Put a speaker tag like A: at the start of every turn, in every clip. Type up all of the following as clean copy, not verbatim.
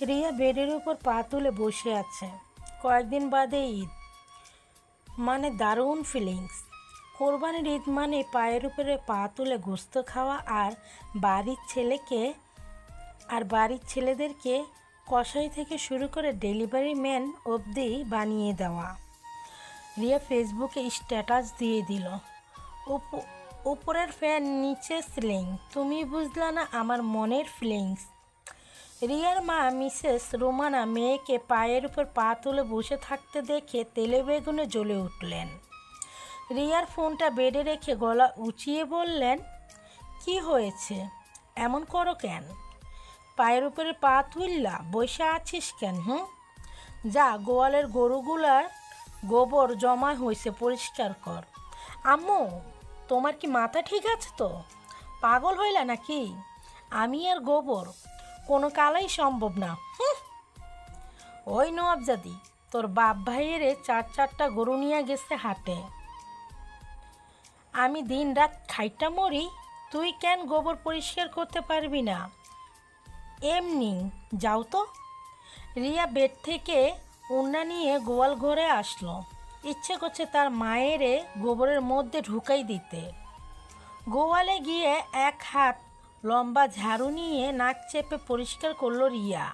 A: রিয়া বেডের উপর পা তুলে বসে আছে। কয়েকদিন বাদে ঈদ, মানে দারুণ ফিলিংস। কোরবানির ঈদ মানে পায়ের উপরে পা তুলে গোস্ত খাওয়া আর বাড়ির ছেলেদেরকে কসাই থেকে শুরু করে ডেলিভারি ম্যান অবধি বানিয়ে দেওয়া। রিয়া ফেসবুকে স্ট্যাটাস দিয়ে দিল, উপরের ফ্যান নিচে সিলিং, তুমি বুঝলা না আমার মনের ফিলিংস। রিয়ার মা মিসেস রোমানা মেয়েকে পায়ের উপর পা তুলে বসে থাকতে দেখে তেলে বেগুনে জ্বলে উঠলেন। রিয়ার ফোনটা বেডে রেখে গলা উঁচিয়ে বললেন, কি হয়েছে, এমন করো কেন? পায়ের উপরে পা তুললা বসে আছিস কেন? যা, গোয়ালের গরুগুলার গোবর জমা হয়েছে, পরিষ্কার কর। আম্মু, তোমার কি মাথা ঠিক আছে তো? পাগল হইলা নাকি? আমি আর গোবর কোনো কালাই সম্ভব না। ওই নওয়াবজাদি, তোর বাপ ভাইয়েরে চারটা গরু নিয়ে গেছে হাটে। আমি দিন রাত খাইটা মরি, তুই কেন গোবর পরিষ্কার করতে পারবি না? এমনি যাও তো। রিয়া বেড থেকে উন্না নিয়ে গোয়াল ঘরে আসলো। ইচ্ছে করছে তার মায়েরে গোবরের মধ্যে ঢুকাই দিতে। গোয়ালে গিয়ে এক হাত লম্বা ঝাড়ু নিয়ে নাক চেপে পরিষ্কার করলো রিয়া।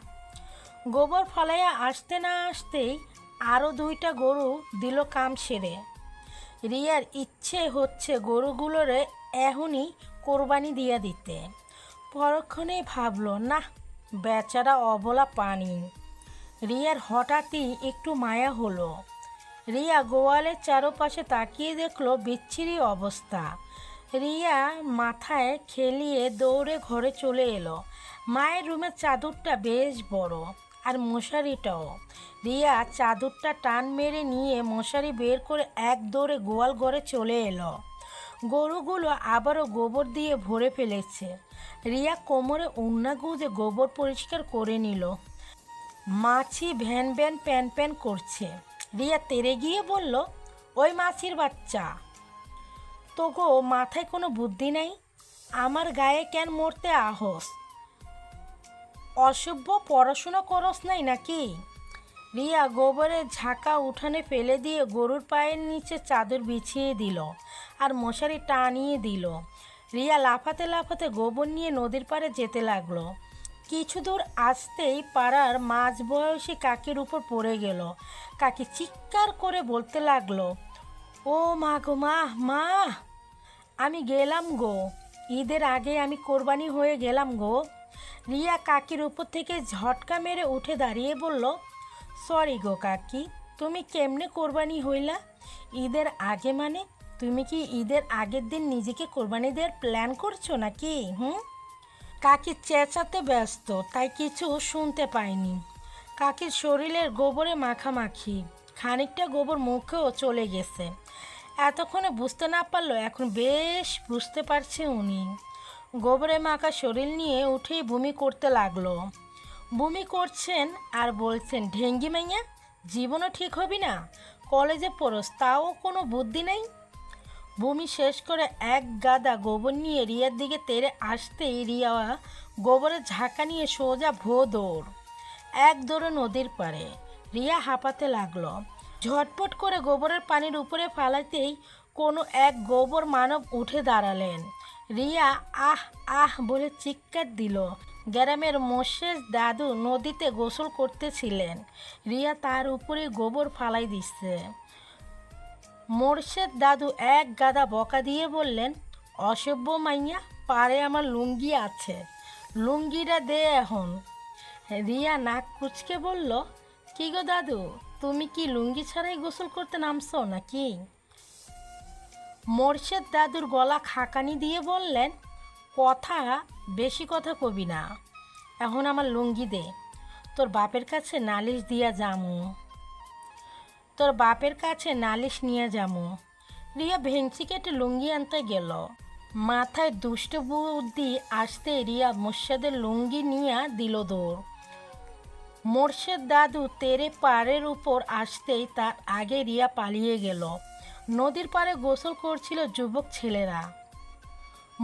A: গোবর ফলাইয়া আসতে না আসতেই আরও 2টা গরু দিল কাম সেরে। রিয়ার ইচ্ছে হচ্ছে গরুগুলোরে এখনই কোরবানি দিয়া দিতে। পরক্ষণেই ভাবল, না, বেচারা অবলা পানি। রিয়ার হঠাৎই একটু মায়া হলো। রিয়া গোয়ালের চারপাশে তাকিয়ে দেখলো বিচ্ছিরি অবস্থা। রিয়া মাথায় খেলিয়ে দৌড়ে ঘরে চলে এলো। মায়ের রুমের চাদরটা বেশ বড়, আর মশারিটাও। রিয়া চাদরটা টান মেরে নিয়ে মশারি বের করে এক দৌড়ে গোয়াল ঘরে চলে এলো। গরুগুলো আবারও গোবর দিয়ে ভরে ফেলেছে। রিয়া কোমরে উন্না গুঁজে গোবর পরিষ্কার করে নিল। মাছি ভ্যান ভ্যান প্যান প্যান করছে। রিয়া তেড়ে গিয়ে বলল, ওই মাছির বাচ্চা, তোগো মাথায় কোনো বুদ্ধি নাই? আমার গায়ে কেন মরতে আহস? অসভ্য, পড়াশোনা করস নাই নাকি? রিয়া গোবরের ঝাঁকা উঠানে ফেলে দিয়ে গরুর পায়ের নিচে চাদর বিছিয়ে দিল আর মশারি টানিয়ে দিল। রিয়া লাফাতে লাফাতে গোবর নিয়ে নদীর পাড়ে যেতে লাগলো। কিছু দূর আসতেই পাড়ার মাঝবয়সী কাকির উপর পড়ে গেল। কাকি চিৎকার করে বলতে লাগলো, ও মা গো, মা, আমি গেলাম গো, ঈদের আগে আমি কোরবানি হয়ে গেলাম গো। রিয়া কাকির উপর থেকে ঝটকা মেরে উঠে দাঁড়িয়ে বলল, সরি গো কাকি, তুমি কেমনে কোরবানি হইলা? ঈদের আগে মানে তুমি কি ঈদের আগের দিন নিজেকে কোরবানি দেওয়ার প্ল্যান করছো নাকি? কাকি চেঁচাতে ব্যস্ত, তাই কিছু শুনতে পায়নি। কাকির শরীরের গোবরে মাখামাখি, খানিকটা গোবর মুখেও চলে গেছে। এতক্ষণে বুঝতে না পারলো, এখন বেশ বুঝতে পারছে উনি। গোবরে মাখা শরীর নিয়ে উঠেই বমি করতে লাগলো। বমি করছেন আর বলছেন, ঢেঙ্গি মাইয়া, জীবনও ঠিক হবি না, কলেজে পড়স তাও কোনো বুদ্ধি নেই। বমি শেষ করে এক গাদা গোবর নিয়ে রিয়ার দিকে তেড়ে আসতেই রিয়া গোবরের ঝাঁকা নিয়ে সোজা দৌড়। এক দৌড়ে নদীর পাড়ে। রিয়া হাঁপাতে লাগলো। ঝটপট করে গোবরের পানির উপরে ফালাতেই কোনো এক গোবর মানব উঠে দাঁড়ালেন। রিয়া আহ আহ বলে চিৎকার দিল। গ্রামের মোশেষ দাদু নদীতে গোসল করতেছিলেন। রিয়া তার উপরে গোবর ফালাই দিচ্ছে। মোর্শেদ দাদু এক গাদা বকা দিয়ে বললেন, অসভ্য মাইয়া, পারে আমার লুঙ্গি আছে, লুঙ্গিটা দে এখন। রিয়া নাক কুচকে বলল, কি গো দাদু, তুমি কি লুঙ্গি ছাড়াই গোসল করতে নামছো নাকি? মোর্শেদ দাদুর গলা খাকানি দিয়ে বললেন, বেশি কথা কবি না, এখন আমার লুঙ্গি দে, তোর বাপের কাছে নালিশ নিয়ে যামু। রিয়া ভেংচি কেটে লুঙ্গি আনতে গেল। মাথায় দুষ্ট বুদ্ধি আসতে রিয়া মোর্শেদের লুঙ্গি নিয়ে দিল দৌড়। মোর্শেদ দাদু তেরে পাড়ের উপর আসতেই তার আগে রিয়া পালিয়ে গেল। নদীর পাড়ে গোসল করছিল যুবক ছেলেরা।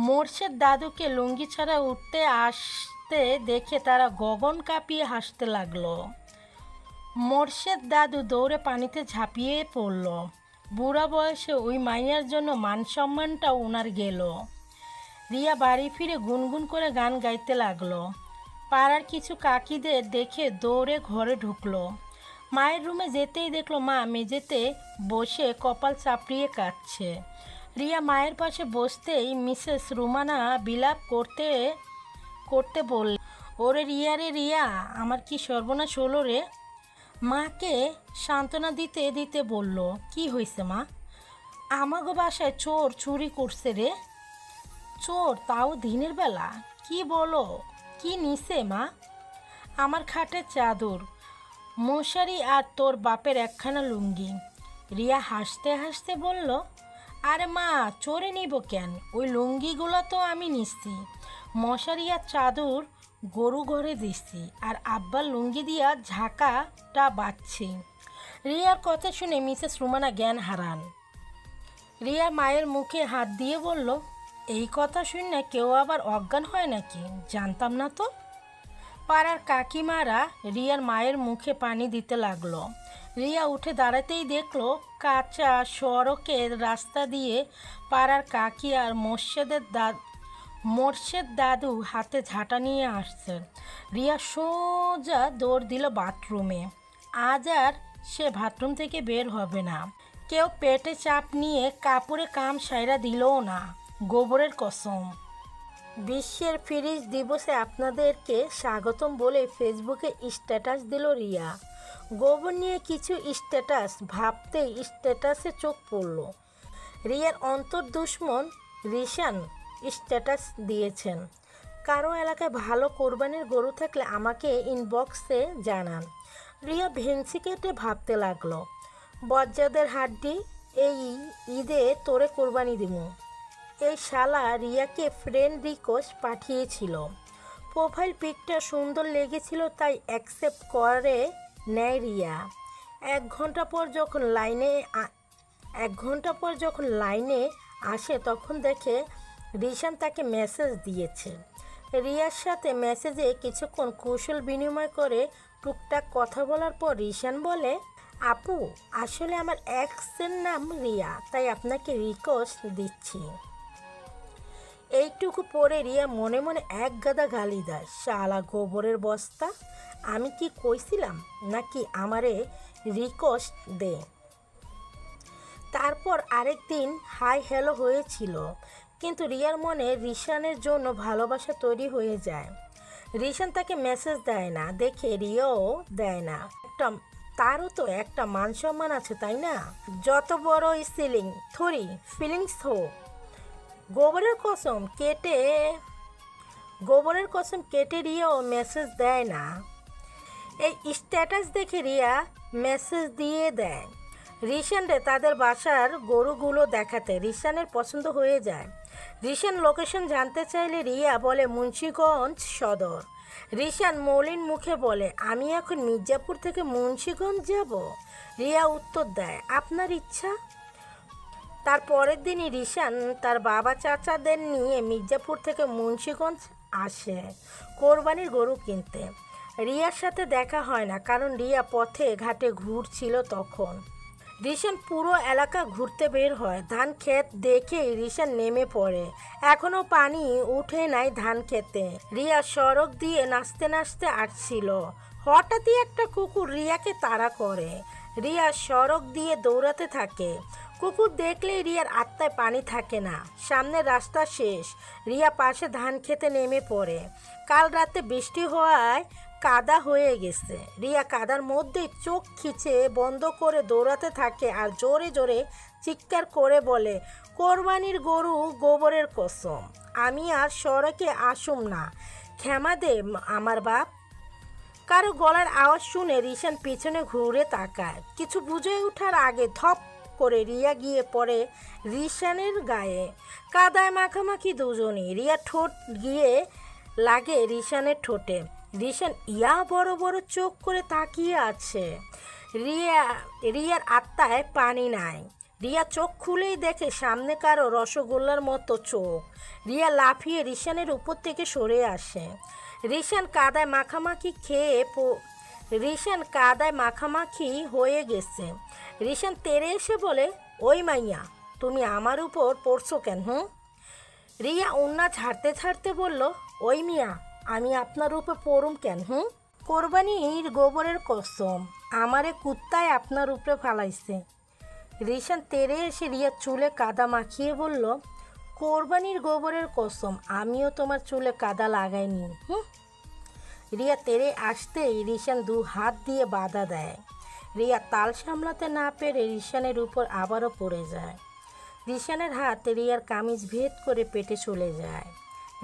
A: মোর্শেদ দাদুকে লুঙ্গি ছাড়া উঠতে আসতে হাসতে দেখে তারা গগন কাঁপিয়ে হাসতে লাগলো। মোর্শেদ দাদু দৌড়ে পানিতে ঝাঁপিয়ে পড়ল। বুড়া বয়সে ওই মাইয়ার জন্য মান সম্মানটাও ওনার গেল। রিয়া বাড়ি ফিরে গুনগুন করে গান গাইতে লাগলো। পাড়ার কিছু কাকিদের দেখে দৌড়ে ঘরে ঢুকলো। মায়ের রুমে যেতেই দেখলো মা মেঝেতে বসে কপাল চাপড়িয়ে কাঁদছে। রিয়া মায়ের পাশে বসতেই মিসেস রুমানা বিলাপ করতে করতে বলল, ওরে রিয়া রে রিয়া, আমার কি সর্বনাশ হলো রে। মাকে সান্ত্বনা দিতে দিতে বলল, কি হয়েছে মা? আমাগো বাসায় চোর চুরি করছে রে। চোর, তাও দিনের বেলা? কি বলো, কি নিছে মা? আমার খাটের চাদর, মশারি আর তোর বাপের একখানা লুঙ্গি। রিয়া হাসতে হাসতে বলল, আরে মা, চোরে নিব কেন? ওই লুঙ্গিগুলো তো আমি নিচ্ছি। মশারি আর চাদর গরু ঘরে দিচ্ছি, আর আব্বার লুঙ্গি দিয়া ঝাঁকাটা বাঁধছি। রিয়ার কথা শুনে মিসেস রুমানা জ্ঞান হারান। রিয়া মায়ের মুখে হাত দিয়ে বলল, এই কথা শুনে কেউ আবার অজ্ঞান হয় নাকি? জানতাম না তো। পাড়ার কাকিমারা রিয়ার মায়ের মুখে পানি দিতে লাগলো। রিয়া উঠে দাঁড়াতেই দেখলো কাঁচা সড়কের রাস্তা দিয়ে পাড়ার কাকি আর মোর্শেদ দাদু হাতে ঝাঁটা নিয়ে আসছে। রিয়া সোজা দৌড় দিল বাথরুমে। আজ আর সে বাথরুম থেকে বের হবে না। কেউ পেটে চাপ নিয়ে কাপড়ে কাম সাইরা দিলও না, গোবরের কসম। বিশ্বের ফ্রিজ দিবসে আপনাদেরকে স্বাগতম বলে ফেসবুকে স্ট্যাটাস দিল রিয়া। গোবর নিয়ে কিছু স্ট্যাটাস ভাবতেই স্ট্যাটাসে চোখ পড়ল। রিয়ার অন্তর দুশ্মন রিশান স্ট্যাটাস দিয়েছেন, কারো এলাকায় ভালো কোরবানির গরু থাকলে আমাকে ইনবক্সে জানান। রিয়া ভেংসি কেটে ভাবতে লাগলো, বজ্জাদের হাড্ডি, এই ঈদে তোরে কোরবানি দিমু। এই শালা রিয়াকে ফ্রেন্ড রিকোয়েস্ট পাঠিয়েছিল। প্রোফাইল পিকটা সুন্দর লেগেছিল তাই অ্যাকসেপ্ট করে নেয় রিয়া। এক ঘন্টা পর যখন লাইনে আসে তখন দেখে রিশান তাকে মেসেজ দিয়েছে। রিয়ার সাথে মেসেজে কিছুক্ষণ কৌশল বিনিময় করে টুকটাক কথা বলার পর রিশান বলে, আপু, আসলে আমার এক্সের নাম রিয়া, তাই আপনাকে রিকোয়েস্ট দিচ্ছি। এইটুকু পরে রিয়া মনে মনে এক গাদা গালি দেয়, শালা গোবরের বস্তা, আমি কি কইছিলাম নাকি আমারে রিকোয়েস্ট দে। তারপর আরেকদিন হাই হ্যালো হয়েছিল, কিন্তু রিয়ার মনে রিশানের জন্য ভালোবাসা তৈরি হয়ে যায়। রিশান তাকে মেসেজ দেয় না দেখে রিয়াও দেয় না। তারও তো একটা মান সম্মান আছে, তাই না? যত বড় সিলিং থরি ফিলিংস হোক। গোবরের কসম কেটে রিয়াও মেসেজ দেয় না। এই স্ট্যাটাস দেখে রিয়া মেসেজ দিয়ে দেয় রিশানরে তাদের বাসার গরুগুলো দেখাতে। রিশানের পছন্দ হয়ে যায়। রিশান লোকেশন জানতে চাইলে রিয়া বলে মুন্সিগঞ্জ সদর। রিশান মলিন মুখে বলে, আমি এখন মির্জাপুর থেকে মুন্সিগঞ্জ যাব। রিয়া উত্তর দেয়, আপনার ইচ্ছা। তার পরের দিনই রিশান তার বাবা চাচাদের নিয়ে মির্জাপুর থেকে মুন্সিগঞ্জ আসে কোরবানির গরু কিনতে। রিয়ার সাথে দেখা হয় না, কারণ রিয়া পথে ঘাটে ঘুরছিল তখন। রিশান পুরো এলাকা ঘুরতে বের হয়। ধান ক্ষেত দেখেই রিশান নেমে পড়ে। এখনো পানি উঠে নাই ধান খেতে। রিয়া সড়ক দিয়ে নাচতে নাচতে আসছিল। হঠাৎই একটা কুকুর রিয়াকে তাড়া করে। রিয়া সড়ক দিয়ে দৌড়াতে থাকে। কুকুর দেখলেই রিয়ার আত্মায় পানি থাকে না। সামনের রাস্তা শেষ। রিয়া পাশে ধান খেতে নেমে পড়ে। কাল রাতে বৃষ্টি হওয়ায় কাদা হয়ে গেছে। রিয়া কাদার মধ্যে চোখ খিচে বন্ধ করে দৌড়াতে থাকে আর জোরে জোরে চিৎকার করে বলে, কোরবানির গরু গোবরের কসম, আমি আর সড়কে আসুম না, ক্ষমা দে আমার বাপ। কারো গলার আওয়াজ শুনে রিশান পিছনে ঘুরে তাকায়। কিছু বুঝে ওঠার আগে ধপ করে রিয়া গিয়ে পড়ে রিশানের গায়ে। কাদায় মাখামাখি দুজনই। রিয়া ঠোঁট গিয়ে লাগে রিশানের ঠোঁটে। রিশান ইয়া বড় বড় চোখ করে তাকিয়ে আছে। রিয়ার আত্মায় পানি নাই। রিয়া চোখ খুলেই দেখে সামনে কারো রসগোল্লার মতো চোখ। রিয়া লাফিয়ে রিশানের উপর থেকে সরে আসে। রিশান কাদায় মাখামাখি রিশান কাদায় মাখামাখি হয়ে গেছে। রিশান তেড়ে এসে বলে, ওই মাইয়া, তুমি আমার উপর পড়ছো কেন? রিয়া ওন্না ঝাড়তে ঝাড়তে বলল, ওই মিয়া, আমি আপনার উপর পড়ুম কেন? কোরবানির গোবরের কসম, আমারে কুত্তায় আপনার উপরে ফালাইছে। রিশান তেড়ে এসে রিয়ার চুলে কাদা মাখিয়ে বলল, কোরবানির গোবরের কসম, আমিও তোমার চুলে কাদা লাগাইনি। রিয়া তেড়ে আসতেই রিশান 2 হাত দিয়ে বাধা দেয়। রিয়া তাল সামলাতে না পেরে রিশানের উপর আবারও পড়ে যায়। রিশানের হাত রিয়ার কামিজ ভেদ করে পেটে চলে যায়।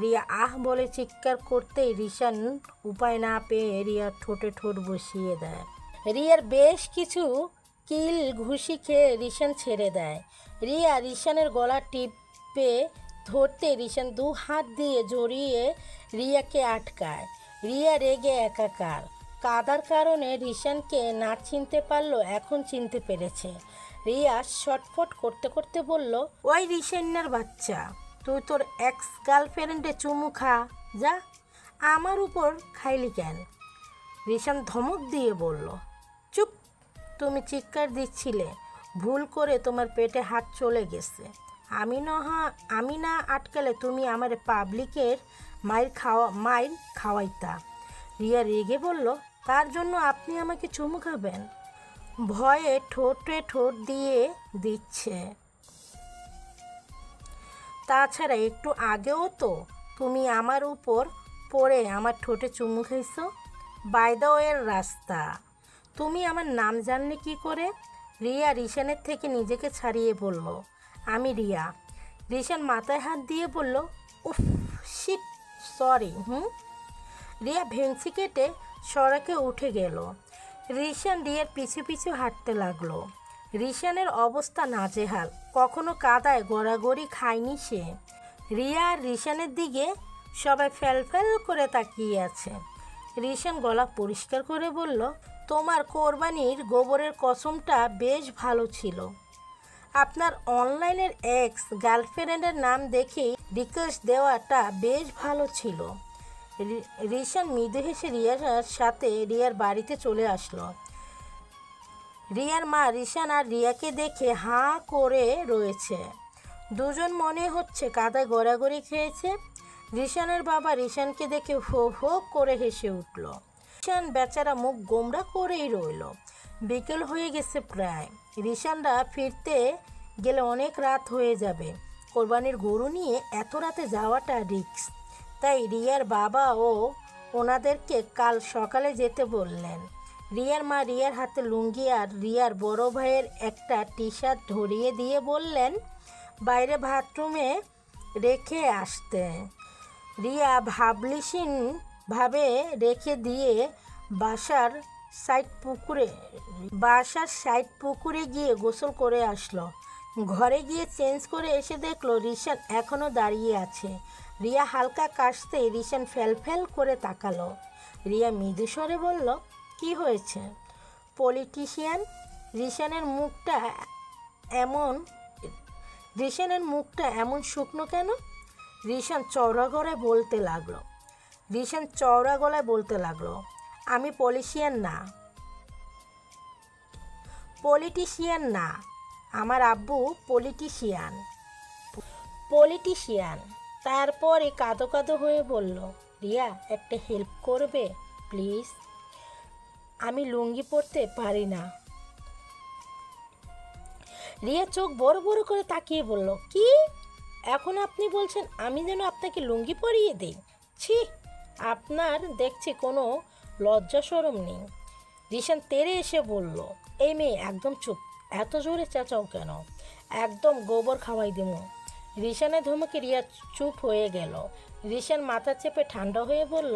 A: রিয়া আহ বলে চিৎকার করতেই রিশান উপায় না পেয়ে রিয়ার ঠোঁটে ঠোঁট বসিয়ে দেয়। রিয়ার বেশ কিছু কিল ঘুষি খেয়ে রিশান ছেড়ে দেয়। রিয়া রিশানের গলা টিপে ধরতে রিশান 2 হাত দিয়ে জড়িয়ে রিয়াকে আটকায়। রিয়া রেগে একাকার। কাদার কারণে রিশানকে না চিনতে পারলো, এখন চিনতে পেরেছে। রিয়া ছটফট করতে করতে বলল, ওই রিশান্নার বাচ্চা, তুই তোর এক্স গার্লফ্রেন্ডে চুমু খা, যা। আমার উপর খাইলি কেন? রিশান ধমক দিয়ে বলল, চুপ, তুমি চিৎকার দিচ্ছিলে, ভুল করে তোমার পেটে হাত চলে গেছে। আমি না আটকালে তুমি আমার পাবলিকের মাইর খাওয়াইতা। রিয়া রেগে বলল, তার জন্য আপনি আমাকে চুমু খাবেন? ভয়ে ঠোঁটে ঠোঁট দিয়ে দিচ্ছে। তাছাড়া একটু আগেও তো তুমি আমার উপর পড়ে আমার ঠোঁটে চুমু খাইছো। বাই দ্য ওয়ের রাস্তা, তুমি আমার নাম জানলে কি করে? রিয়া রিশানের থেকে নিজেকে ছাড়িয়ে বলল, আমি রিয়া। রিশান মাথায় হাত দিয়ে বলল, উফ শিট, সরি। রিয়া ভেংচি কেটে সড়কে উঠে গেল। রিশান রিয়ার পিছু পিছু হাঁটতে লাগলো। রিশানের অবস্থা নাজেহাল, কখনো কাদায় গড়াগড়ি খায়নি সে। রিয়া আর রিশানের দিকে সবাই ফ্যাল করে তাকিয়ে আছে। রিশান গলা পরিষ্কার করে বলল, তোমার কোরবানির গোবরের কসমটা বেশ ভালো ছিল। আপনার অনলাইনের এক্স গার্লফ্রেন্ডের নাম দেখেই রিকোয়েস্ট দেওয়াটা বেশ ভালো ছিল। রিশান মৃদু হেসে রিয়ার সাথে রিয়ার বাড়িতে চলে আসলো। রিয়ার মা রিশান আর রিয়াকে দেখে হাঁ করে রয়েছে। দুজন মনে হচ্ছে কাদায় গড়াগড়ি খেয়েছে। রিশানের বাবা রিশানকে দেখে হো হো করে হেসে উঠল। রিশান বেচারা মুখ গোমড়া করেই রইল। বিকেল হয়ে গেছে প্রায়। রিশানরা ফিরতে গেলে অনেক রাত হয়ে যাবে। কোরবানির গরু নিয়ে এত রাতে যাওয়াটা রিস্ক, তাই রিয়ার বাবা ও ওনাদেরকে কাল সকালে যেতে বললেন। রিয়ার মা রিয়ার হাতে লুঙ্গি আর রিয়ার বড় ভাইয়ের একটা টি-শার্ট ধরিয়ে দিয়ে বললেন, বাইরে বাথরুমে রেখে আসতে। রিয়া ভাবলিসীন ভাবে রেখে দিয়ে বাসার সাইড পুকুরে গিয়ে গোসল করে আসলো। ঘরে গিয়ে চেঞ্জ করে এসে দেখলো রিশান এখনও দাঁড়িয়ে আছে। রিয়া হালকা কাশতেই রিশান ফ্যাল করে তাকালো। রিয়া মৃদু স্বরে বলল, কি হয়েছে পলিটিশিয়ান? রিশানের মুখটা এমন শুকনো কেন? রিশান চওড়া গলায় বলতে লাগলো, আমি পলিটিশিয়ান না, আমার আব্বু পলিটিশিয়ান। তারপরে কাঁদো কাঁদো হয়ে বলল, রিয়া একটা হেল্প করবে প্লিজ? আমি লুঙ্গি পরতে পারি না। রিয়া চোখ বড় বড় করে তাকিয়ে বলল, কি? এখন আপনি বলছেন আমি যেন আপনাকে লুঙ্গি পরিয়ে দিই? ছি, আপনার দেখছি কোনো লজ্জা শরম নেই। রিশান তেড়ে এসে বলল, এই মেয়ে একদম চুপ, এত জোরে চেঁচাও কেন? একদম গোবর খাওয়াই দিমু। রিশানের ধমকে রিয়া চুপ হয়ে গেল। রিশান মাথা চেপে ঠান্ডা হয়ে বলল,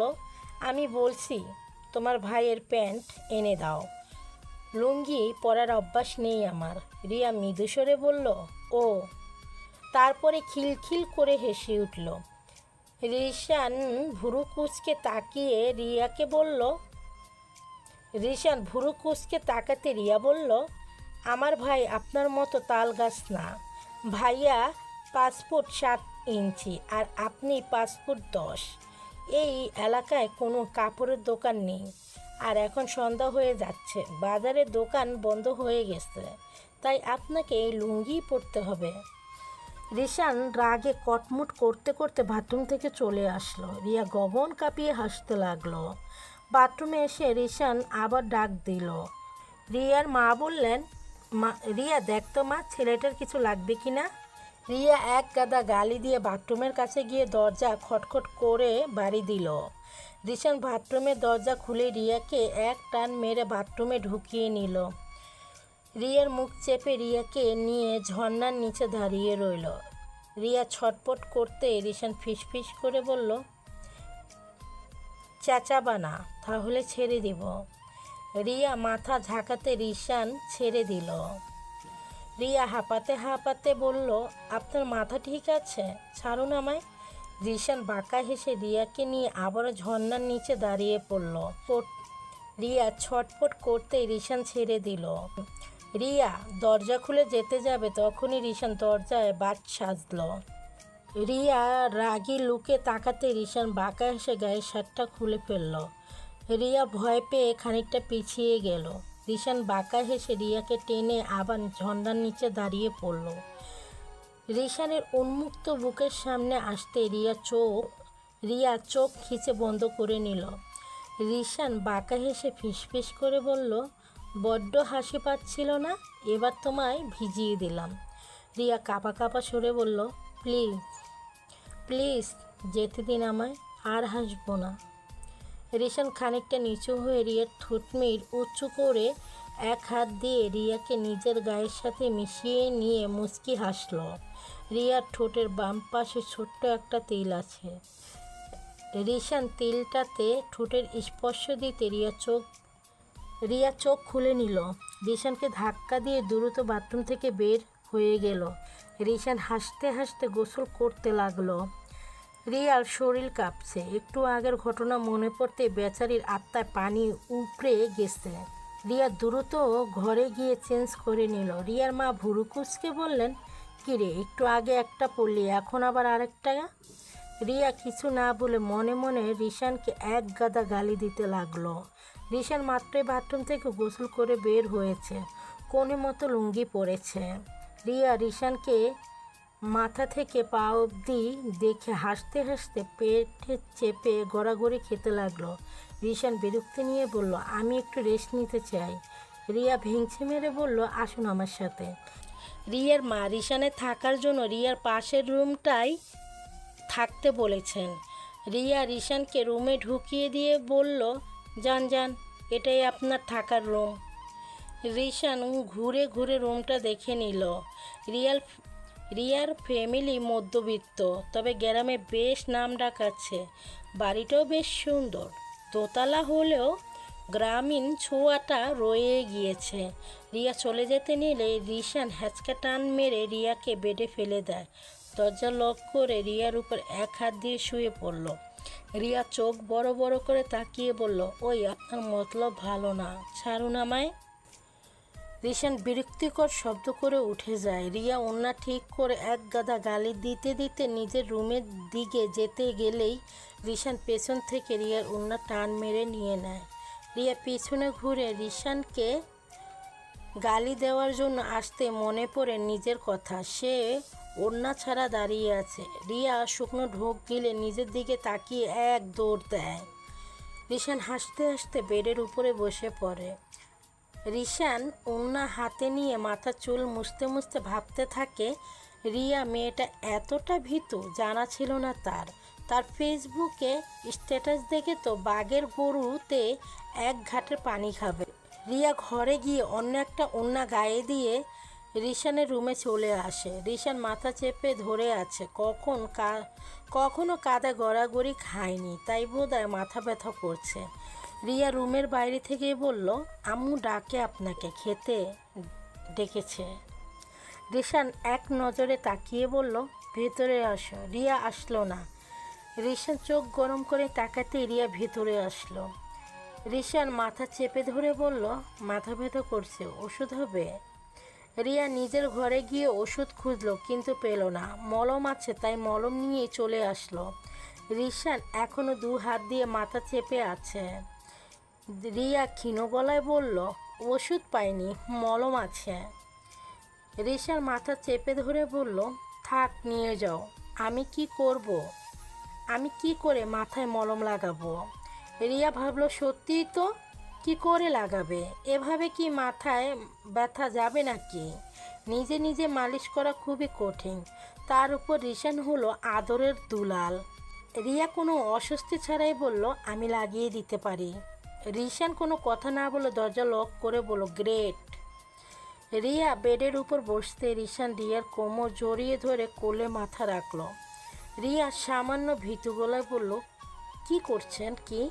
A: আমি বলছি তোমার ভাইয়ের প্যান্ট এনে দাও, লুঙ্গি পরার অভ্যাস নেই আমার। রিয়া মৃদুস্বরে বলল, ও। তারপরে খিলখিল করে হেসে উঠল। রিশান ভুরু কুঁচকে তাকাতে রিয়া বলল, আমার ভাই আপনার মতো তাল গাছ না। ভাইয়া 5 ফুট 7 ইঞ্চি আর আপনি 5 ফুট 10। এই এলাকায় কোনো কাপড়ের দোকান নেই, আর এখন সন্ধ্যা হয়ে যাচ্ছে, বাজারের দোকান বন্ধ হয়ে গেছে, তাই আপনাকে এই লুঙ্গি পরতে হবে। রিশান রাগে কটমুট করতে করতে বাথরুম থেকে চলে আসলো। রিয়া গগন কাঁপিয়ে হাসতে লাগলো। বাথরুমে এসে রিশান আবার ডাক দিল। রিয়ার মা বললেন, রিয়া দেখতো মা, ছেলেটার কিছু লাগবে কি না। রিয়া এক গাদা গালি দিয়ে বাথরুমের কাছে গিয়ে দরজা খটখট করে বাড়ি দিল। রিশান বাথরুমের দরজা খুলে রিয়াকে এক টান মেরে বাথরুমে ঢুকিয়ে নিল। রিয়ার মুখ চেপে রিয়াকে নিয়ে ঝর্ণার নিচে দাঁড়িয়ে রইল। রিয়া ছটপট করতে রিশান ফিসফিস করে বলল, চেঁচাবা না, তাহলে ছেড়ে দিব। রিয়া মাথা ঝাঁকাতে রিশান ছেড়ে দিল। রিয়া হাঁপাতে হাঁপাতে বলল, আপনার মাথা ঠিক আছে, ছাড়ুন আমায়। রিশান বাঁকা হেসে রিয়াকে নিয়ে আবারও ঝর্ণার নিচে দাঁড়িয়ে পড়ল। রিয়া ছটপট করতে রিশান ছেড়ে দিল। রিয়া দরজা খুলে যেতে যাবে, তখনই রিশান দরজায় বাট সাজল। রিয়া রাগী লুকে তাকাতে রিশান বাঁকা হেসে গায়ের শার্টটা খুলে ফেলল। রিয়া ভয় পেয়ে খানিকটা পিছিয়ে গেল। রিশান বাঁকা হেসে রিয়াকে টেনে আবার ঝর্ণার নিচে দাঁড়িয়ে পড়ল। রিশানের উন্মুক্ত বুকের সামনে আসতে রিয়া চোখ খিচে বন্ধ করে নিল। রিশান বাঁকা হেসে ফিসফিস করে বলল, বড্ড হাসি পাচ্ছিল না, এবার তোমায় ভিজিয়ে দিলাম। রিয়া কাঁপা কাঁপা সরে বলল, প্লিজ প্লিজ যেতে দিন আমায়, আর হাসবো না। রিশান খানিকটা নিচু হয়ে রিয়ার ঠোঁটমির উঁচু করে এক হাত দিয়ে রিয়াকে নিজের গায়ের সাথে মিশিয়ে নিয়ে মুচকি হাসল। রিয়ার ঠোঁটের বাম পাশে ছোট্ট একটা তিল আছে। রিশান তিলটাতে ঠোঁটের স্পর্শ দিতে রিয়া চোখ খুলে নিল। রিশানকে ধাক্কা দিয়ে দ্রুত বাথরুম থেকে বের হয়ে গেল। রিশান হাসতে হাসতে গোসল করতে লাগলো। রিয়ার শরীর কাঁপছে। একটু আগের ঘটনা মনে পড়তে বেচারির আত্মায় পানি উপড়ে গেছে। রিয়া দ্রুত ঘরে গিয়ে চেঞ্জ করে নিল। রিয়ার মা ভুরু কুঁচকে বললেন, কিরে, একটু আগে একটা পড়লি, এখন আবার আরেকটা? রিয়া কিছু না বলে মনে মনে রিশানকে এক গাদা গালি দিতে লাগলো। রিশান মাত্রই বাথরুম থেকে গোসল করে বের হয়েছে, কোনো মতো লুঙ্গি পরেছে। রিয়া রিশানকে মাথা থেকে পা অবধি দেখে হাসতে হাসতে পেটে চেপে গড়াগড়ি খেতে লাগলো। রিশান বিরক্তি নিয়ে বলল, আমি একটু রেস্ট নিতে চাই। রিয়া ভেঙচি মেরে বলল, আসুন আমার সাথে। রিয়ার মা রিশানের থাকার জন্য রিয়ার পাশের রুমটাই থাকতে বলেছেন। রিয়া রিশানকে রুমে ঢুকিয়ে দিয়ে বলল, যান যান, এটাই আপনার থাকার রুম। রিশান ঘুরে ঘুরে রুমটা দেখে নিল। রিয়ার ফ্যামিলি মধ্যবিত্ত, তবে গ্রামে বেশ নাম ডাক আছে। বাড়িটাও বেশ সুন্দর, দোতলা হলেও গ্রামীণ ছোঁয়াটা রয়ে গিয়েছে। রিয়া চলে যেতে নিলে রিশান হ্যাঁচকা টান মেরে রিয়াকে বেডে ফেলে দেয়। দরজা লক করে রিয়ার উপর এক হাত দিয়ে শুয়ে পড়ল। রিয়া চোখ বড় বড় করে তাকিয়ে বলল, ওই আপনার মতলব ভালো না, ছাড়ুন আমায়। রিশান বিরক্তিকর শব্দ করে উঠে যায়। রিয়া ওড়না ঠিক করে এক গাদা গালি দিতে দিতে নিজের রুমের দিকে যেতে গেলেই রিশান পেছন থেকে রিয়ার ওড়না টান মেরে নিয়ে নেয়। রিয়া পিছনে ঘুরে রিশানকে গালি দেওয়ার জন্য আসতে মনে পড়ে নিজের কথা। সে ওড়না ছাড়া দাঁড়িয়ে আছে। রিয়া শুকনো ঢোক গিলে নিজের দিকে তাকিয়ে এক দৌড় দেয়। রিশান হাসতে হাসতে বেডের উপরে বসে পড়ে। রিশান ওড়না হাতে নিয়ে মাথার চুল মুছতে মুছতে ভাবতে থাকে, রিয়া মেয়েটা এতটা ভীতু জানা ছিল না তার ফেসবুকে স্ট্যাটাস দেখে তো বাঘের গরুতে এক ঘাটের পানি খাবে। রিয়া ঘরে গিয়ে অন্য একটা ওড়না গায়ে দিয়ে রিশানের রুমে চলে আসে। রিশান মাথা চেপে ধরে আছে, কখনো কাঁধে গড়াগড়ি খায়নি, তাই বোধহয় মাথা ব্যথা করছে। রিয়া রুমের বাইরে থেকে বলল, আম্মু ডাকে, আপনাকে খেতে ডেকেছে। রিশান এক নজরে তাকিয়ে বলল, ভেতরে আসো। রিয়া আসলো না। রিশান চোখ গরম করে তাকাতে রিয়া ভেতরে আসলো। রিশান মাথা চেপে ধরে বলল, মাথা ব্যথা করছে, ওষুধ হবে? রিয়া নিজের ঘরে গিয়ে ওষুধ খুঁজলো, কিন্তু পেল না। মলম আছে, তাই মলম নিয়ে চলে আসলো। রিশান এখনো দু হাত দিয়ে মাথা চেপে আছে। রিয়া ক্ষীণ গলায় বলল, ওষুধ পাইনি, মলম আছে। রিশান মাথা চেপে ধরে বলল, থাক, নিয়ে যাও। আমি কি করব? আমি কি করে মাথায় মলম লাগাবো? রিয়া ভাবলো, সত্যিই তো, কি করে লাগাবে? এভাবে কি মাথায় ব্যথা যাবে নাকি? নিজে নিজে মালিশ করা খুবই কঠিন, তার উপর রিশান হলো আদরের দুলাল। রিয়া কোনো অস্বস্তি ছাড়াই বলল, আমি লাগিয়ে দিতে পারি। রিশান কোনো কথা না বলে দরজা লক করে বলল, গ্রেট। রিয়া বেডের উপর বসতে রিশান রিয়ার কোমর জড়িয়ে ধরে কোলে মাথা রাখলো। রিয়া সামান্য ভীতু গলায় বলল, কি করছেন কি?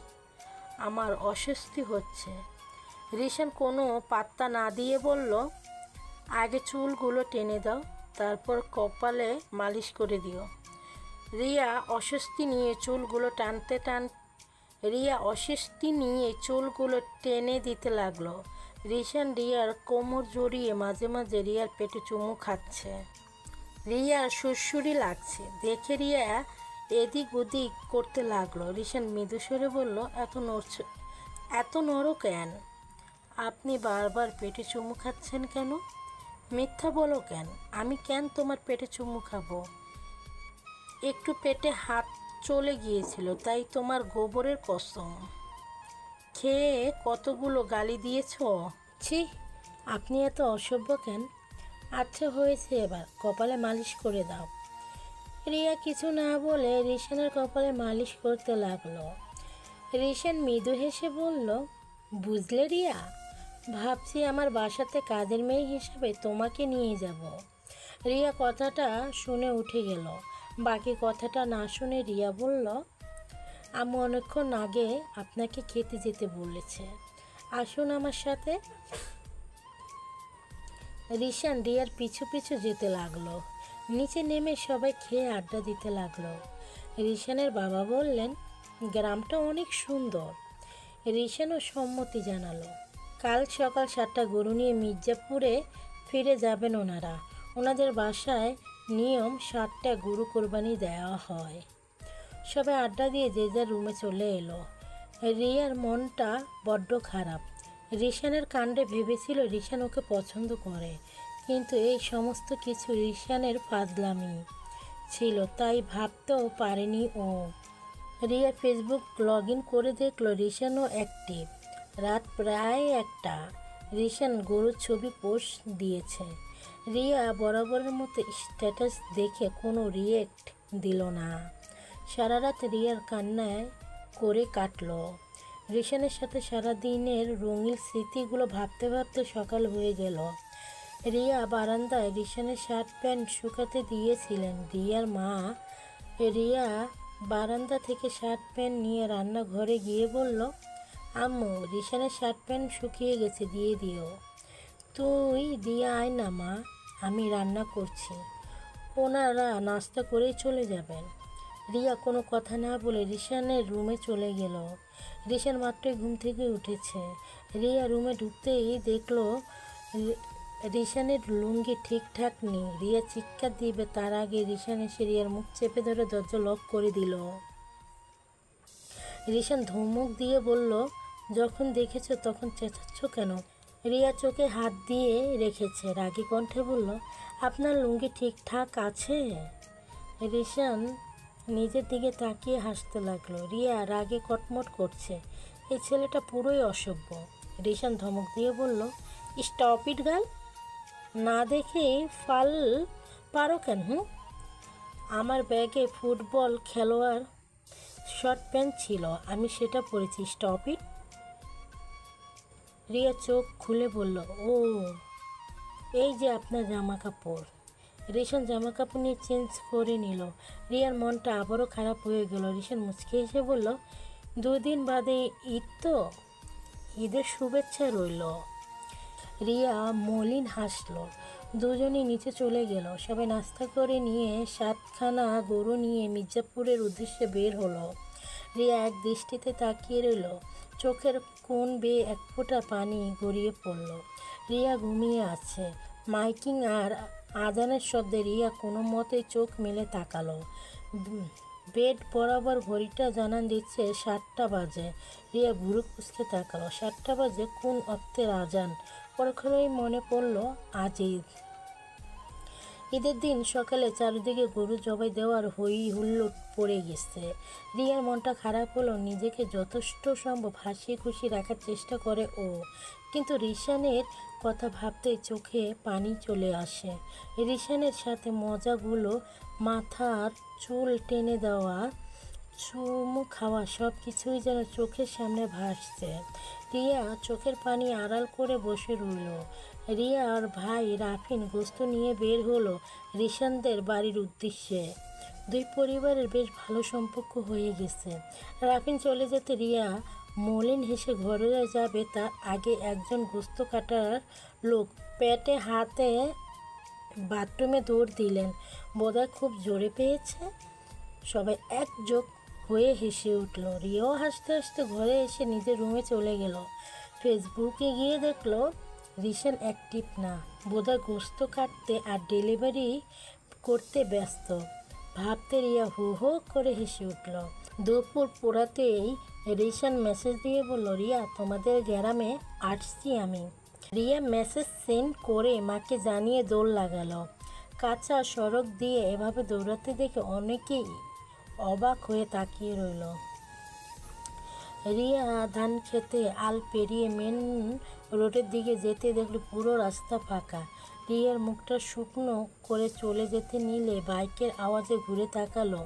A: আমার অস্বস্তি হচ্ছে। রিশান কোনো পাত্তা না দিয়ে বলল, আগে চুলগুলো টেনে দাও, তারপর কপালে মালিশ করে দিও। রিয়া অস্বস্তি নিয়ে চুলগুলো টেনে দিতে লাগলো। রিশান রিয়ার কোমর জড়িয়ে মাঝে মাঝে রিয়ার পেটে চুমু খাচ্ছে। রিয়ার সুরসুরি লাগছে দেখে রিয়া এদিক ওদিক করতে লাগলো। রিশান মৃদু স্বরে বলল, এত নড়ো কেন? আপনি বারবার পেটে চুমু খাচ্ছেন কেন? মিথ্যা বলো কেন? আমি কেন তোমার পেটে চুমু খাবো? একটু পেটে হাত চলে গিয়েছিল, তাই তোমার গোবরের কসম খেয়ে কতগুলো গালি দিয়েছ। ছি, আপনি এত অসভ্য কেন? আচ্ছা হয়েছে, এবার কপালে মালিশ করে দাও। রিয়া কিছু না বলে রিশানের কপালে মালিশ করতে লাগলো। রিশান মৃদু হেসে বলল, বুঝলে রিয়া, ভাবছি আমার বাসাতে কাজের মেয়ে হিসাবে তোমাকে নিয়ে যাব। রিয়া কথাটা শুনে উঠে গেল। বাকি কথাটা না শুনে রিয়া বলল, আম্মু অনেকক্ষণ আগে আপনাকে খেতে যেতে বলেছে, আসুন আমার সাথে। রিশান রিয়ার পিছু পিছু যেতে লাগলো। নিচে নেমে সবাই খেয়ে আড্ডা দিতে লাগলো। রিশানের বাবা বললেন, গ্রামটা অনেক সুন্দর। রিশানও সম্মতি জানালো। কাল সকাল 7টা গরু নিয়ে মির্জাপুরে ফিরে যাবেন ওনারা। ওনাদের বাসায় নিয়ম 7টা গরু কোরবানি দেওয়া হয়। সবাই আড্ডা দিয়ে যে যার রুমে চলে এলো। রিয়ার মনটা বড্ড খারাপ। রিশানের কাণ্ডে ভেবেছিল রিশান ওকে পছন্দ করে, কিন্তু এই সমস্ত কিছু রিশানের ফাজলামি ছিল, তাই ভাবতেও পারেনি ও। রিয়া ফেসবুক লগ ইন করে দেখলো রিশানও অ্যাক্টিভ। রাত প্রায় 1টা। রিশান গরুর ছবি পোস্ট দিয়েছে। রিয়া বরাবরের মতো স্ট্যাটাস দেখে কোনো রিয়েক্ট দিল না। সারা রাত রিয়ার কান্নায় করে কাটলো। রিশানের সাথে সারা দিনের রঙিন স্মৃতিগুলো ভাবতে ভাবতে সকাল হয়ে গেল। রিয়া বারান্দায় রিশানের শার্ট প্যান্ট শুকাতে দিয়েছিলেন। রিয়ার মা রিয়া বারান্দা থেকে শার্ট প্যান্ট নিয়ে রান্নাঘরে গিয়ে বলল, আম্মু, রিশানের শার্ট প্যান্ট শুকিয়ে গেছে, দিয়ে দিও। তুই দিয়ে আয় না মা, আমি রান্না করছি। ওনারা নাস্তা করেই চলে যাবেন। রিয়া কোনো কথা না বলে রিশানের রুমে চলে গেল। রিশান মাত্রই ঘুম থেকে উঠেছে। রিয়া রুমে ঢুকতেই দেখলো রিশানের লুঙ্গি ঠিকঠাক নেই। রিয়া চিৎকার দিবে তার আগে রিশান এসে রিয়ার মুখ চেপে ধরে দরজা লক করে দিল। রিশান ধমক দিয়ে বলল, যখন দেখেছো তখন চেঁচাচ্ছ কেন? রিয়া চোখে হাত দিয়ে রেখেছে, রাগী কণ্ঠে বলল, আপনার লুঙ্গি ঠিকঠাক আছে? রিশান নিজের দিকে তাকিয়ে হাসতে লাগলো। রিয়া রাগে কটমট করছে, এই ছেলেটা পুরোই অসভ্য। রিশান ধমক দিয়ে বলল, স্টপ ইট গার্ল, না দেখেই ফাল পারো কেন? আমার ব্যাগে ফুটবল খেলোয়াড় শর্ট প্যান্ট ছিল, আমি সেটা পরেছি, স্টপ ইট। রিয়া চোখ খুলে বলল, ও, এই যে আপনার জামা কাপড়। রিশান জামা কাপড় নিয়ে চেঞ্জ করে নিল। রিয়ার মনটা আবারও খারাপ হয়ে গেল। রিশান মুচকে এসে বলল, 2 দিন বাদে ঈদ তো, ঈদের শুভেচ্ছা রইল। রিয়া মলিন হাসলো। দুজনেই নিচে চলে গেল। সবাই নাস্তা করে নিয়ে 7খানা গরু নিয়ে মির্জাপুরের উদ্দেশ্যে বের হলো। রিয়া এক দৃষ্টিতে তাকিয়ে রইল। চোখের কোণ বেয়ে এক ফোঁটা পানি গড়িয়ে পড়ল। রিয়া ঘুমিয়ে আছে। মাইকিং আর আজানের শব্দে রিয়া কোনো মতে চোখ মেলে তাকালো। বেড বরাবর ঘড়িটা জানান দিচ্ছে 7টা বাজে। রিয়া ভুরু কুঁচকে তাকালো। 7টা বাজে, কোন অক্তের আজান? পরক্ষণেই মনে পড়ল আজ ঈদ। ঈদের দিন সকালে চারিদিকে গরু জবাই দেওয়ার হই হুল্লোড় পড়ে গেছে। রিয়ার মনটা খারাপ হলো। নিজেকে যথেষ্ট সম্ভব হাসি খুশি রাখার চেষ্টা করে ও, কিন্তু রিশানের কথা ভাবতেই চোখে পানি চলে আসে। রিশানের সাথে মজাগুলো, মাথার চুল টেনে দেওয়া, চুমু খাওয়া, সব কিছুই যেন চোখের সামনে ভাসছে। রিয়া চোখের পানি আড়াল করে বসে রইল। রিয়া আর ভাই রাফিন গোস্ত নিয়ে বের হলো রিশানদের বাড়ির উদ্দেশ্যে। দুই পরিবারের বেশ ভালো সম্পর্ক হয়ে গেছে। রাফিন চলে যেতে রিয়া মলিন হেসে ঘরে যাবে তার আগে একজন গোস্ত কাটার লোক পেটে হাতে বাথরুমে দৌড় দিলেন। বোধহয় খুব জোরে পেয়েছে। সবাই একযোগ হয়ে হেসে উঠল। রিয়াও হাসতে হাসতে ঘরে এসে নিজের রুমে চলে গেল। ফেসবুকে গিয়ে দেখলো রিশান অ্যাক্টিভ না, বোধহয় গোস্ত কাটতে আর ডেলিভারি করতে ব্যস্ত। ভাবতে রিয়া হো হো করে হেসে উঠল। দুপুর পোড়াতেই রিশান মেসেজ দিয়ে বলল, রিয়া তোমাদের গ্রামে আসছি আমি। রিয়া মেসেজ সেন্ড করে মাকে জানিয়ে দৌড় লাগালো। কাঁচা সড়ক দিয়ে এভাবে দৌড়াতে দেখে অনেকেই অবাক হয়ে তাকিয়ে রইল। রিয়া ধান খেতে আল পেরিয়ে মেন রোডের দিকে যেতে দেখল পুরো রাস্তা ফাঁকা। রিয়ার মুখটা শুকনো করে চলে যেতে নিলে বাইকের আওয়াজে ঘুরে তাকালো।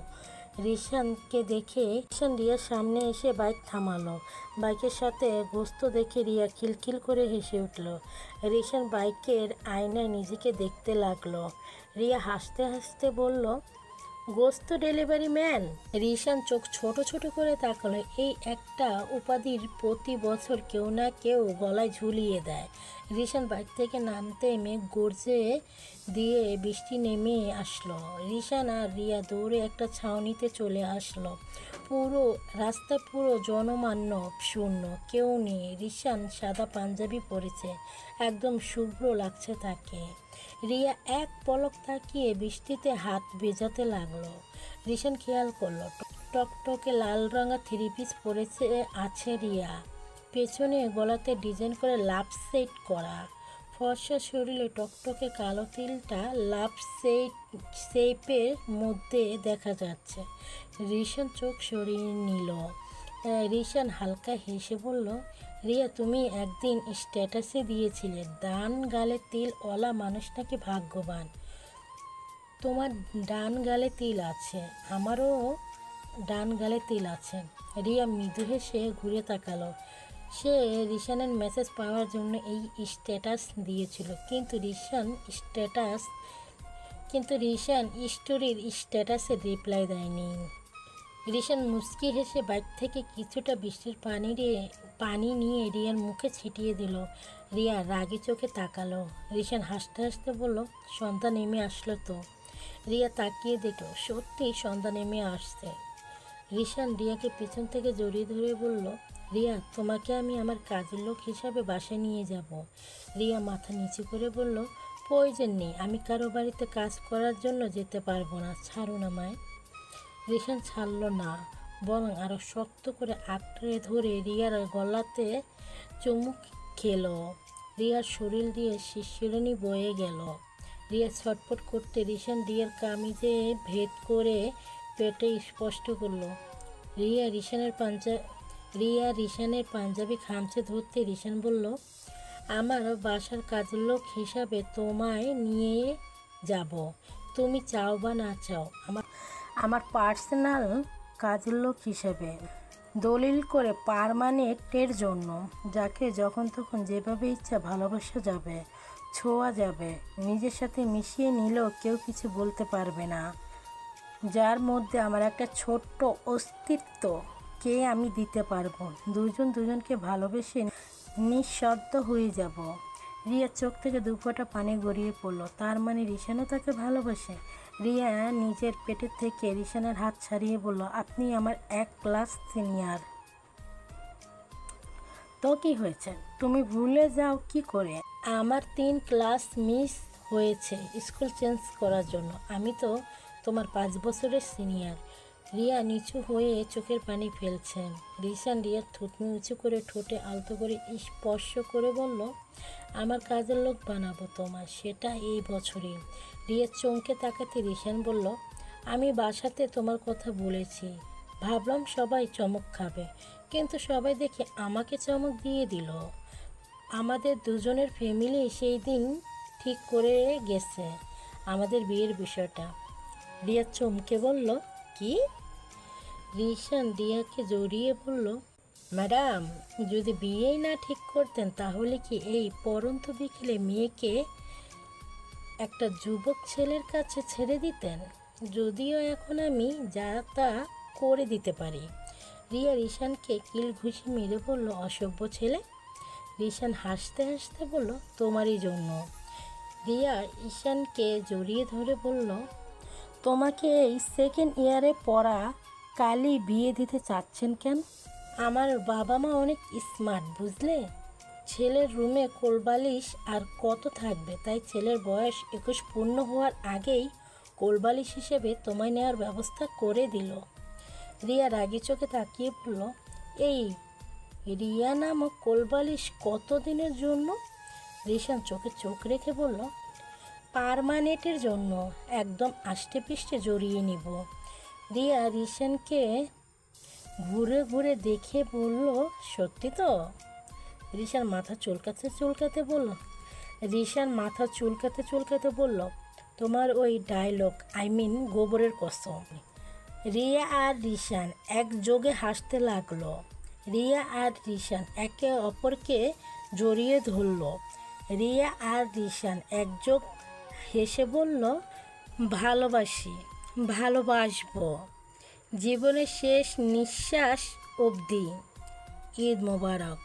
A: রিশানকে দেখে রিশান রিয়ার সামনে এসে বাইক থামালো। বাইকের সাথে গোস্ত দেখে রিয়া খিলখিল করে হেসে উঠল। রিশান বাইকের আয়নায় নিজেকে দেখতে লাগলো। রিয়া হাসতে হাসতে বলল, গোস্ত ডেলিভারি ম্যান? রিশান চোখ ছোট ছোট করে তাকালো। এই একটা উপাধির প্রতি বছর কেউ না কেউ গলায় ঝুলিয়ে দেয়। রিশান বাইক থেকে নামতে মেঘ গর্জে দিয়ে বৃষ্টি নেমে আসলো। রিশান আর রিয়া দৌড়ে একটা ছাউনিতে চলে আসলো। পুরো রাস্তায় পুরো জনমান্য শূন্য, কেউ নেই। রিশান সাদা পাঞ্জাবি পরেছে, একদম শুভ্র লাগছে তাকে। রিয়া এক পলক তাকিয়ে বৃষ্টিতে হাত ভেজাতে লাগলো। রিশান খেয়াল করলো টকটকে লাল রঙা থ্রি পিস পরেছে আছে রিয়া, পেছনে গলাতে ডিজাইন করে লাভ সেট করা। ফর্সা শরীরে টকটকে কালো তিলটা লাভ শেপের মধ্যে দেখা যাচ্ছে। রিশান চোখ সরিয়ে নিল। রিশান হালকা হেসে বলল, রিয়া তুমি একদিন স্ট্যাটাসে দিয়েছিলে ডান গালে তিলওয়ালা মানুষ নাকি ভাগ্যবান। তোমার ডান গালে তিল আছে, আমারও ডান গালে তিল আছে। রিয়া মৃদু হেসে ঘুরে তাকালো। সে রিশানের মেসেজ পাওয়ার জন্য এই স্ট্যাটাস দিয়েছিল, কিন্তু রিশান স্টোরির স্ট্যাটাসে রিপ্লাই দেয়নি। রিশান মুচকি হেসে বাইক থেকে কিছুটা বৃষ্টির পানি নিয়ে রিয়ার মুখে ছিটিয়ে দিল। রিয়া রাগী চোখে তাকালো। রিশান হাসতে হাসতে বলল, সন্ধ্যা নেমে আসলো তো। রিয়া তাকিয়ে দেখল সত্যি সন্ধ্যা নেমে আসছে। রিশান রিয়াকে পিছন থেকে জড়িয়ে ধরে বলল, রিয়া তোমাকে আমি আমার কাজের লোক হিসাবে বাসায় নিয়ে যাব। রিয়া মাথা নিচু করে বলল, প্রয়োজন নেই, আমি কারো বাড়িতে কাজ করার জন্য যেতে পারবো না, ছাড়ুন আমায়। রিশান ছাড়ল না, বরং আরো শক্ত করে আঁকড়ে ধরে রিয়ার গলাতে চুমু খেল। রিয়ার শরীর দিয়ে শিরশিরানি বয়ে গেল। রিয়া ছটফট করতে রিশান রিয়ার কামিজে ভেদ করে পেটে স্পষ্ট করল। রিয়া রিশানের পাঞ্জাবি খামচে ধরতে রিশান বলল, আমার বাসার কাজের লোক হিসাবে তোমায় নিয়ে যাব, তুমি চাও বা না চাও, আমার পার্সোনাল কাজের লোক হিসেবে, দলিল করে পার্মানেন্টের জন্য, যাকে যখন তখন যেভাবে ইচ্ছা ভালোবাসা যাবে, ছোঁয়া যাবে, নিজের সাথে মিশিয়ে নিলেও কেউ কিছু বলতে পারবে না, যার মধ্যে আমার একটা ছোট্ট অস্তিত্ব কে আমি দিতে পারবো। দুজন দুজনকে ভালোবেসে নিঃশব্দ হয়ে যাব। রিয়ার চোখ থেকে দুফোঁটা পানি গড়িয়ে পড়ল। তার মানে রিশানও তাকে ভালোবাসে। রিয়া নিজের পেটের থেকে রিশানের হাত ছাড়িয়ে বলল, আপনি আমার 1 ক্লাস সিনিয়র। তো কি হয়েছে, তুমি ভুলে যাও কি করে? আমার 3 ক্লাস মিস হয়েছে স্কুল চেঞ্জ করার জন্য। আমি তো তোমার 5 বছরের সিনিয়র। রিয়া নিচু হয়ে চোখের পানি ফেলছেন। রিশান রিয়ার থুতনি উঁচু করে ঠোঁটে আলতো করে স্পর্শ করে বলল, আমার কাজের লোক বানাবো তোমার, সেটা এই বছরই। রিয়ার চমকে তাকাতে রিশান বলল, আমি বাসাতে তোমার কথা বলেছি, ভাবলাম সবাই চমক খাবে, কিন্তু সবাই দেখে আমাকে চমক দিয়ে দিল। আমাদের দুজনের ফ্যামিলি সেই দিন ঠিক করে গেছে আমাদের বিয়ের বিষয়টা। রিয়া চমকে বলল, কি? রিশান রিয়াকে জড়িয়ে বলল, ম্যাডাম, যদি বিয়েই না ঠিক করতেন তাহলে কি এই পরন্ত বিকেলে মেয়েকে একটা যুবক ছেলের কাছে ছেড়ে দিতেন? যদিও এখন আমি যা তা করে দিতে পারি। রিয়া রিশানকে কিল ঘুষি মেরে বলল, অসভ্য ছেলে। রিশান হাসতে হাসতে বলল, তোমারই জন্য। রিয়া ঈশানকে জড়িয়ে ধরে বলল, তোমাকে এই সেকেন্ড ইয়ারে পড়া কালই বিয়ে দিতে চাচ্ছেন কেন? আমার বাবা মা অনেক স্মার্ট, বুঝলে? ছেলের রুমে কোলবালিশ আর কত থাকবে, তাই ছেলের বয়স 21 পূর্ণ হওয়ার আগেই কোলবালিশ হিসেবে তোমায় নেওয়ার ব্যবস্থা করে দিল। রিয়া রাগি চোখে তাকিয়ে বলল, এই রিয়া নামক কোলবালিশ কত দিনের জন্য? রিশান চোখে চোখ রেখে বলল, পার্মানেন্টের জন্য, একদম আষ্টে পৃষ্ঠে জড়িয়ে নিব। রিয়া রিশানকে ঘুরে ঘুরে দেখে বলল, সত্যি তো? রিশান মাথা চুলকাতে বলল, তোমার ওই ডায়লগ, আই মিন গোবরের কসম। রিয়া আর রিশান একযোগে হাসতে লাগলো। রিয়া আর রিশান একে অপরকে জড়িয়ে ধরল। রিয়া আর রিশান একযোগ হেসে বলল, ভালোবাসি, ভালোবাসবো জীবনের শেষ নিঃশ্বাস অবধি। ঈদ মোবারক।